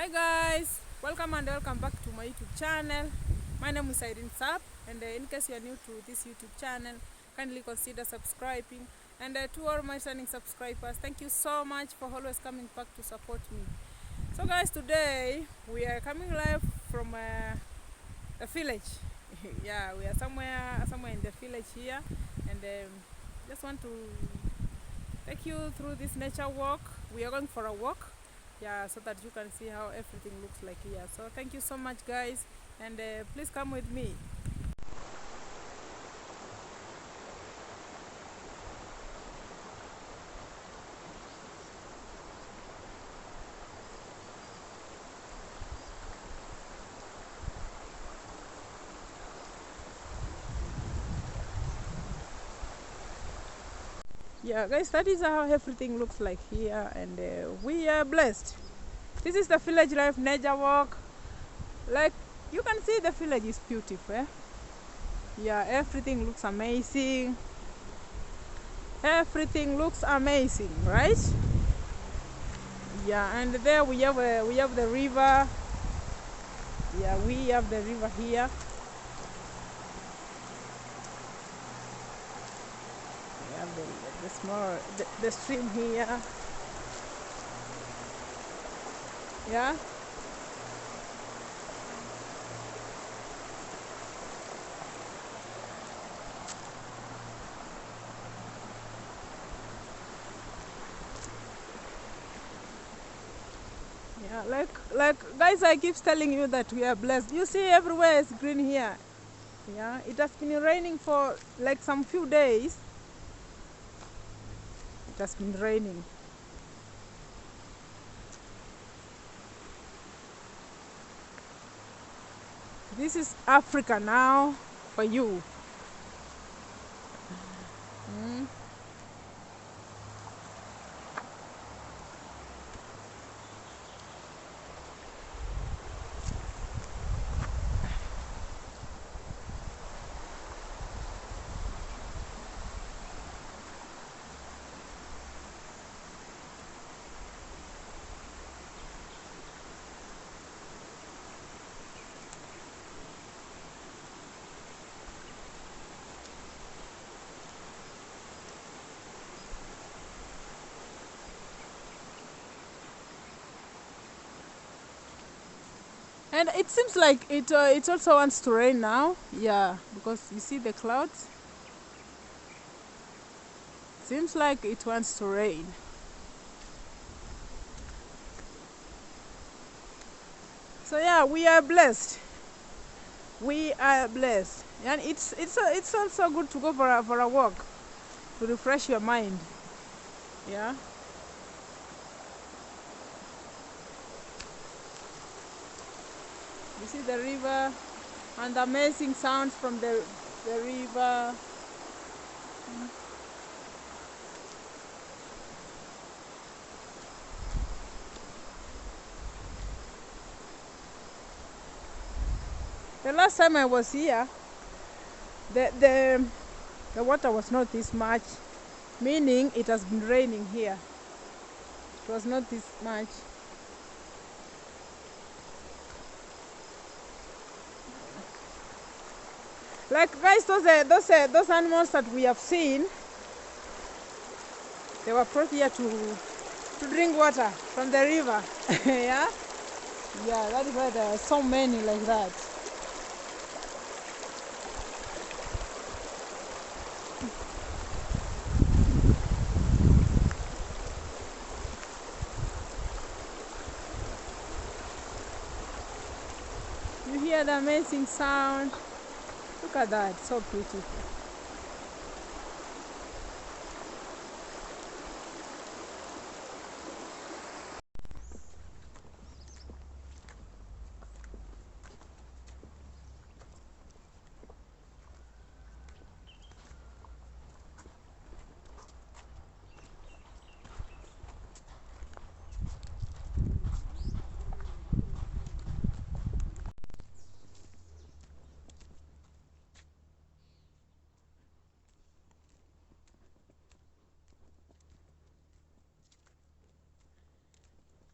Hi guys, welcome and welcome back to my YouTube channel. My name is IreneZab, and in case you are new to this YouTube channel, kindly consider subscribing. And to all my returning subscribers, thank you so much for always coming back to support me. So guys, today we are coming live from a village. Yeah, we are somewhere in the village here, and just want to take you through this nature walk. We are going for a walk, yeah, so that you can see how everything looks like here. So thank you so much guys, and please come with me. Yeah guys, that is how everything looks like here, and we are blessed. This is the village life nature walk. Like, you can see the village is beautiful, eh? Yeah, everything looks amazing. Everything looks amazing, right? Yeah, and there we have the river. Yeah, we have the river here. We have the small the stream here. Yeah. Yeah, like guys, I keep telling you that we are blessed. You see, everywhere is green here. Yeah, it has been raining for like some few days. It has been raining. This is Africa now for you. Mm. And it seems like it also wants to rain now. Yeah, because you see the clouds. Seems like it wants to rain. So yeah, we are blessed. We are blessed, and it's also good to go for a walk to refresh your mind. Yeah. You see the river and the amazing sounds from the river. The last time I was here, the the the water was not this much, meaning it has been raining here. It was not this much. Like guys, those animals that we have seen, they were brought here to drink water from the river. Yeah, yeah, that is why there are so many like that. You hear the amazing sound. Look at that, so beautiful.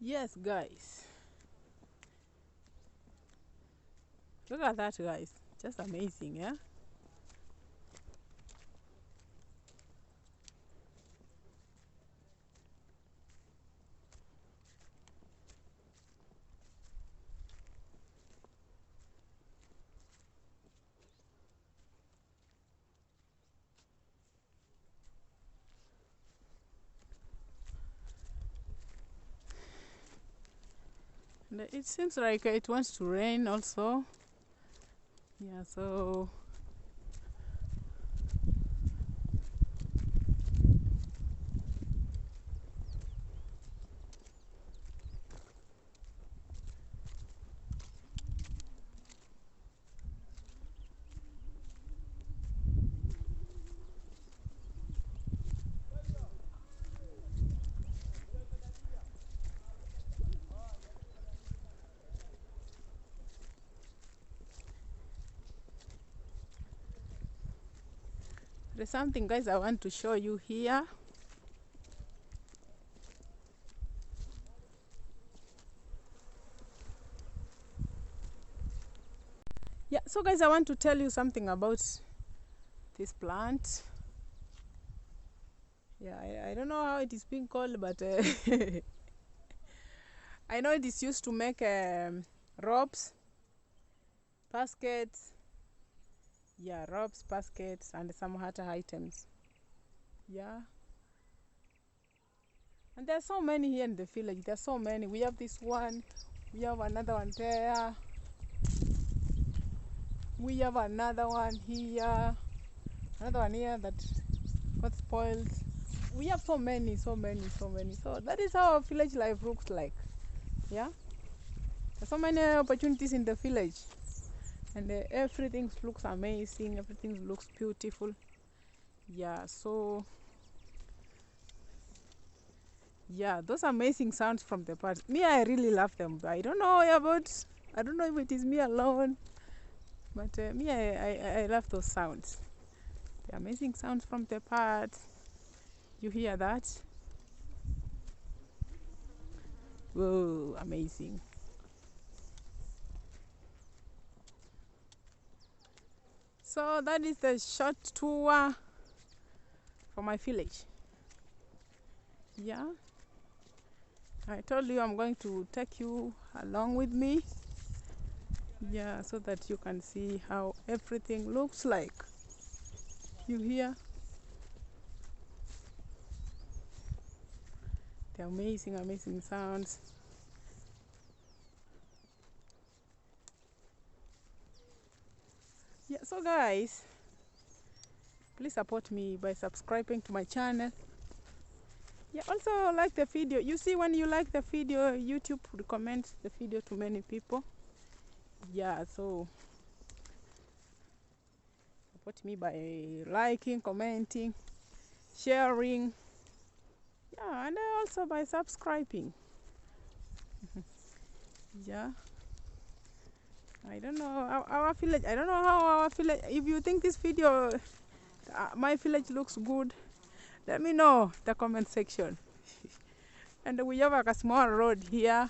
Yes, guys. Look at that, guys. Just amazing, yeah? And it seems like it wants to rain also. Yeah, so there's something, guys, I want to show you here. Yeah, so guys, I want to tell you something about this plant. Yeah, I don't know how it is being called, but I know it is used to make ropes, baskets. Yeah, ropes, baskets, and some other items. Yeah. And there's so many here in the village. There's so many. We have this one. We have another one there. We have another one here. Another one here that got spoiled. We have so many, so many, so many. So that is how village life looks like. Yeah. There's so many opportunities in the village. And everything looks amazing. Everything looks beautiful. Yeah, so yeah, those amazing sounds from the birds. Me, I really love them. I don't know if it is me alone, but me, I love those sounds. The amazing sounds from the birds. You hear that? Whoa, amazing. So that is the short tour for my village. Yeah. I told you I'm going to take you along with me. Yeah, so that you can see how everything looks like. You hear the amazing, amazing sounds. Yeah, so guys, please support me by subscribing to my channel. Yeah, also like the video. You see, when you like the video, YouTube recommends the video to many people. Yeah, so support me by liking, commenting, sharing. Yeah, and also by subscribing. Yeah. I don't know our village. I don't know how our village. If you think this video, my village looks good, let me know the comment section. And we have like a small road here.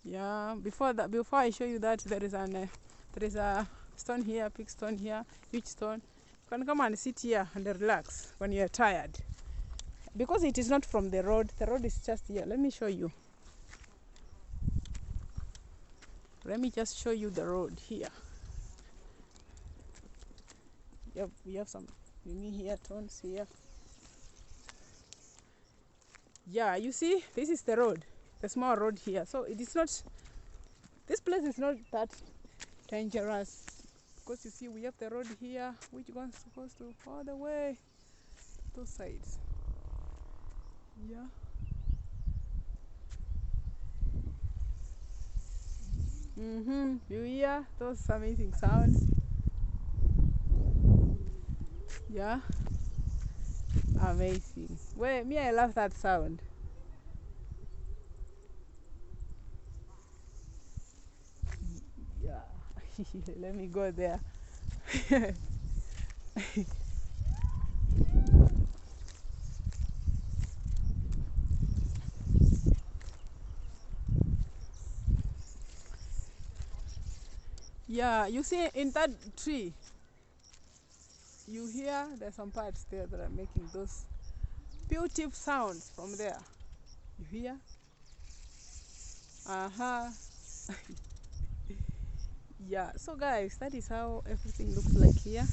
Yeah. Before I show you that, there is a stone here, big stone here, huge stone. You can come and sit here and relax when you are tired. Because it is not from the road. The road is just here. Let me show you. Let me just show you the road here. Yep, we have some here, stones here. Yeah, you see, this is the road, the small road here. So it is not, this place is not that dangerous. Because you see, we have the road here, which goes to all the way, those sides. Yeah. You hear those amazing sounds? Yeah. Amazing. Well, me, I love that sound. Yeah. Let me go there. Yeah, you see in that tree, you hear there's some parts there that are making those beautiful sounds from there. You hear? Uh-huh. Yeah, so guys, that is how everything looks like here.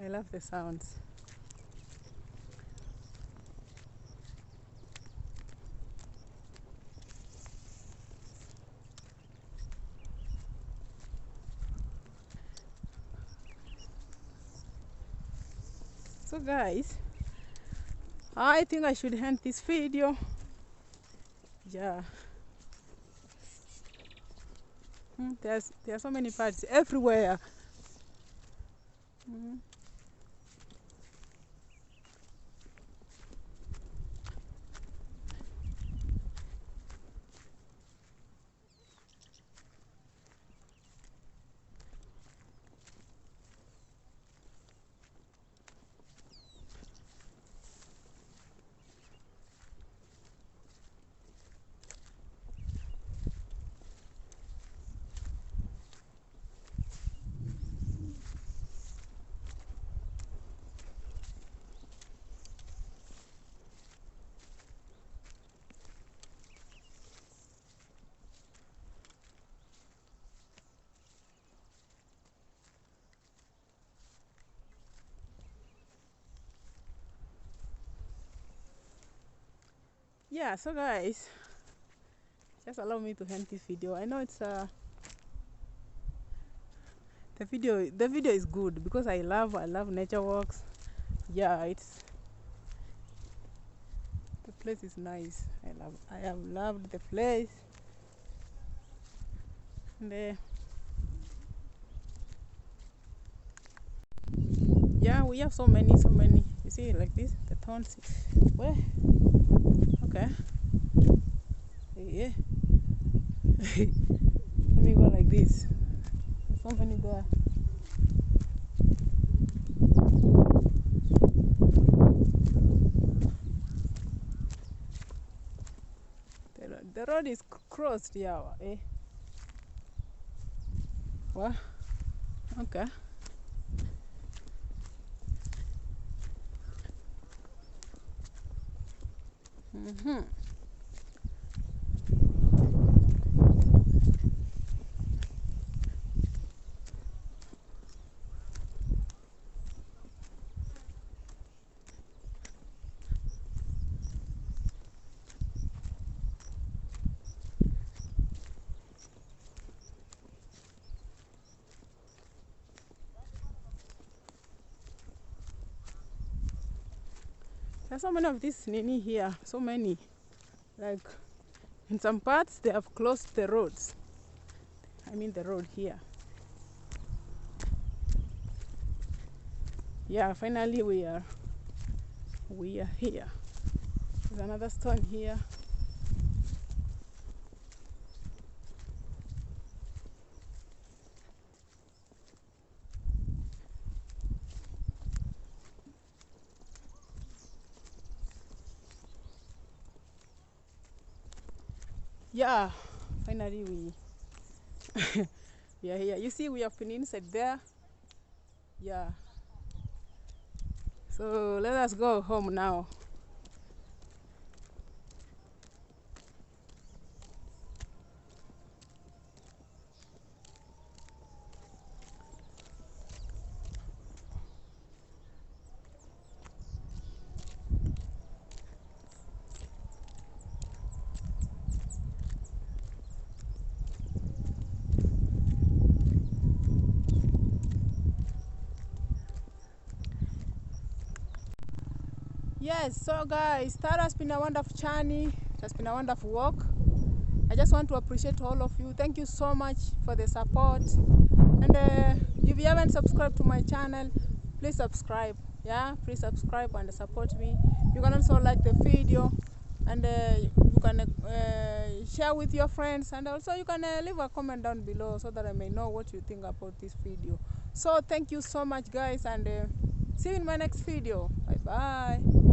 I love the sounds. So guys, I think I should end this video. Yeah. There are so many parts everywhere. Mm. Yeah, so guys, just allow me to end this video. I know it's the video is good because I love nature walks. Yeah, it's the place is nice. I have loved the place. And yeah, we have so many. You see, like this, the thorns. Where? Okay. Yeah. Let me go like this. There's so many there. The road is crossed, yeah. Eh? What? Okay. Mm-hmm. There's so many of this nini here. So many. Like in some parts they have closed the roads. I mean the road here. Yeah, finally we are here. There's another stone here. Yeah, finally we are here. You see, we have been inside there. Yeah. So let us go home now. Yes, so guys, that has been a wonderful journey. It has been a wonderful walk. I just want to appreciate all of you. Thank you so much for the support. And if you haven't subscribed to my channel, please subscribe. Yeah, please subscribe and support me. You can also like the video, and you can share with your friends, and also you can leave a comment down below so that I may know what you think about this video. So thank you so much guys, and see you in my next video. Bye bye.